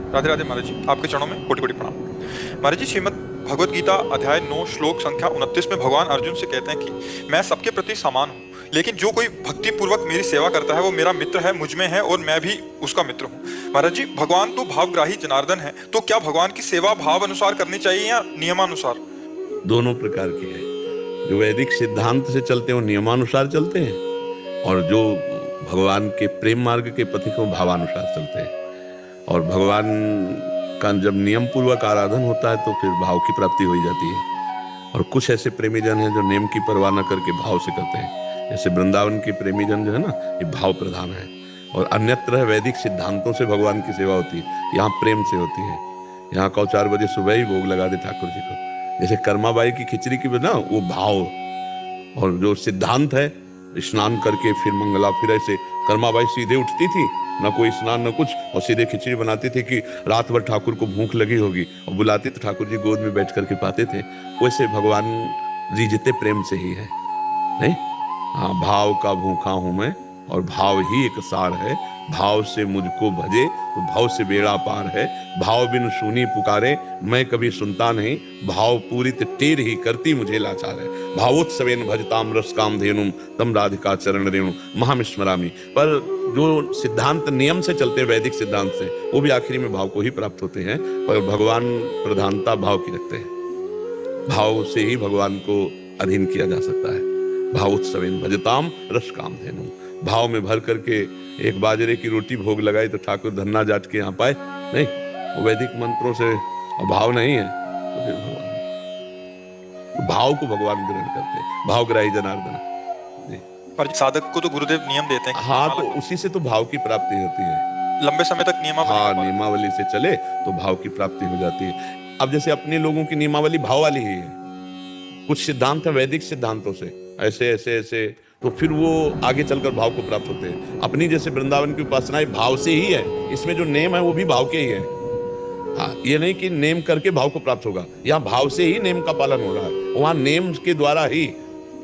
राधे राधे महाराज जी, आपके चरणों में कोटि कोटि प्रणाम। महाराज जी, श्रीमद् भगवत गीता अध्याय 9 श्लोक संख्या 29 में भगवान अर्जुन से कहते हैं कि मैं सबके प्रति समान हूँ, लेकिन जो कोई भक्ति पूर्वक मेरी सेवा करता है वो मेरा मित्र है, मुझ में है और मैं भी उसका मित्र हूँ। महाराज जी, भगवान तो भावग्राही जनार्दन है, तो क्या भगवान की सेवा भाव अनुसार करनी चाहिए या नियमानुसार? दोनों प्रकार की है। जो वैदिक सिद्धांत से चलते हैं वो नियमानुसार चलते हैं, और जो भगवान के प्रेम मार्ग के पथिक वो भावानुसार चलते हैं। और भगवान का जब नियम पूर्वक आराधन होता है तो फिर भाव की प्राप्ति हो जाती है। और कुछ ऐसे प्रेमी जन हैं जो नियम की परवाह न करके भाव से करते हैं, जैसे वृंदावन के प्रेमी जन जो है ना, ये भाव प्रधान है। और अन्यत्र वैदिक सिद्धांतों से भगवान की सेवा होती है, यहाँ प्रेम से होती है। यहाँ कहो 4 बजे सुबह ही भोग लगा दे ठाकुर जी को, जैसे कर्माबाई की खिचड़ी की बना वो भाव। और जो सिद्धांत है, स्नान करके फिर मंगला, फिर ऐसे कर्माबाई सीधे उठती थी, ना कोई स्नान न कुछ, और सीधे खिचड़ी बनाती थी कि रात भर ठाकुर को भूख लगी होगी, और बुलाती तो ठाकुर जी गोद में बैठ करके पाते थे। वैसे भगवान रिझते प्रेम से ही है, नहीं? हाँ, भाव का भूखा हूं मैं, और भाव ही एक सार है। भाव से मुझको भजे तो भाव से बेड़ा पार है। भाव बिन सुनी पुकारे मैं कभी सुनता नहीं, भाव पूरित टेर ही करती मुझे लाचार है। भावोत्सवेन भजताम रस काम धेनुम तम राधिका चरण रेणु महाम स्मरामि। पर जो सिद्धांत नियम से चलते हैं, वैदिक सिद्धांत से, वो भी आखिरी में भाव को ही प्राप्त होते हैं। पर भगवान प्रधानता भाव की रखते हैं। भाव से ही भगवान को अधीन किया जा सकता है। भावोत्सवेन भजताम रस काम धेनुम, भाव में भर करके एक बाजरे की रोटी भोग लगाई तो ठाकुर धन्ना जाट के यहाँ पाए, नहीं? वो वैदिक मंत्रों से भाव नहीं है तो फिर भगवान, भाव को भगवान ग्रहण करते हैं, भावग्राही जनार्दन। पर साधक को तो गुरुदेव नियम देते हैं। हाँ, तो उसी से तो भाव की प्राप्ति होती है। लंबे समय तक नियमावली, हाँ, नियमावली से चले तो भाव की प्राप्ति हो जाती है। अब जैसे अपने लोगों की नियमावली भाव वाली ही है। कुछ सिद्धांत है वैदिक सिद्धांतों से, ऐसे ऐसे ऐसे, तो फिर वो आगे चलकर भाव को प्राप्त होते हैं। अपनी जैसे वृंदावन की उपासना भाव से ही है, इसमें जो नेम है वो भी भाव के ही है। हाँ, ये नहीं कि नेम करके भाव को प्राप्त होगा, यहाँ भाव से ही नेम का पालन हो रहा है। वहां नेम के द्वारा ही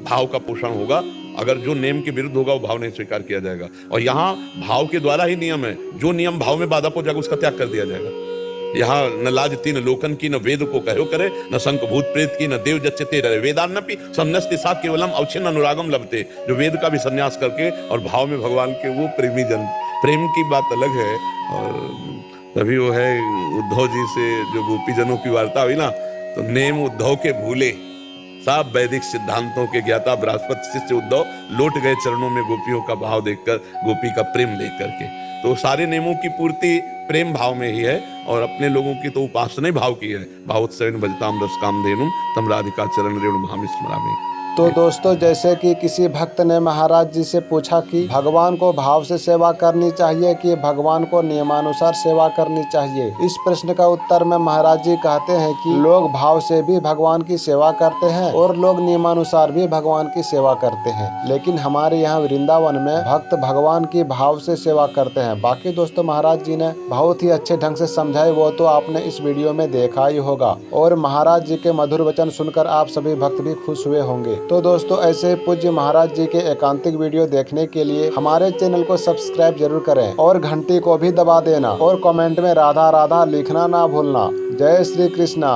भाव का पोषण होगा। अगर जो नेम के विरुद्ध होगा वो भाव नहीं स्वीकार किया जाएगा। और यहाँ भाव के द्वारा ही नियम है, जो नियम भाव में बाधा पहुंच जाएगा उसका त्याग कर दिया जाएगा। यहाँ न लाज तीन लोकन की, न वेद को कहो करे, न शंख भूत प्रेत की, न देव जच्यते रहे। वेदान्नपि संन्यास्ति साथ केवलम अवच्छिन्न अनुरागम लभते। जो वेद का भी संन्यास करके और भाव में भगवान के वो प्रेमी जन, प्रेम की बात अलग है। और तभी वो है उद्धव जी से जो गोपीजनों की वार्ता हुई ना, तो नेम उद्धव के भूले, सब वैदिक सिद्धांतों के ज्ञाता बृहस्पति शिष्य उद्धव लौट गए चरणों में गोपियों का भाव देखकर, गोपी का प्रेम देख करके। तो सारे नियमों की पूर्ति प्रेम भाव में ही है, और अपने लोगों की तो उपासना भाव की है। भावोत्सवेन भजताम रस काम धेनुम तम राधिका चरण रेणु महाम स्मरामि। तो दोस्तों, जैसे कि किसी भक्त ने महाराज जी से पूछा कि भगवान को भाव से सेवा करनी चाहिए कि भगवान को नियमानुसार सेवा करनी चाहिए, इस प्रश्न का उत्तर में महाराज जी कहते हैं कि लोग भाव से भी भगवान की सेवा करते हैं और लोग नियमानुसार भी भगवान की सेवा करते हैं। लेकिन हमारे यहाँ वृंदावन में भक्त भगवान की भाव से सेवा करते हैं। बाकी दोस्तों, महाराज जी ने बहुत ही अच्छे ढंग से समझाए, वो तो आपने इस वीडियो में देखा ही होगा। और महाराज जी के मधुर वचन सुनकर आप सभी भक्त भी खुश हुए होंगे। तो दोस्तों, ऐसे पूज्य महाराज जी के एकांतिक वीडियो देखने के लिए हमारे चैनल को सब्सक्राइब जरूर करें और घंटी को भी दबा देना, और कमेंट में राधा राधा लिखना ना भूलना। जय श्री कृष्णा।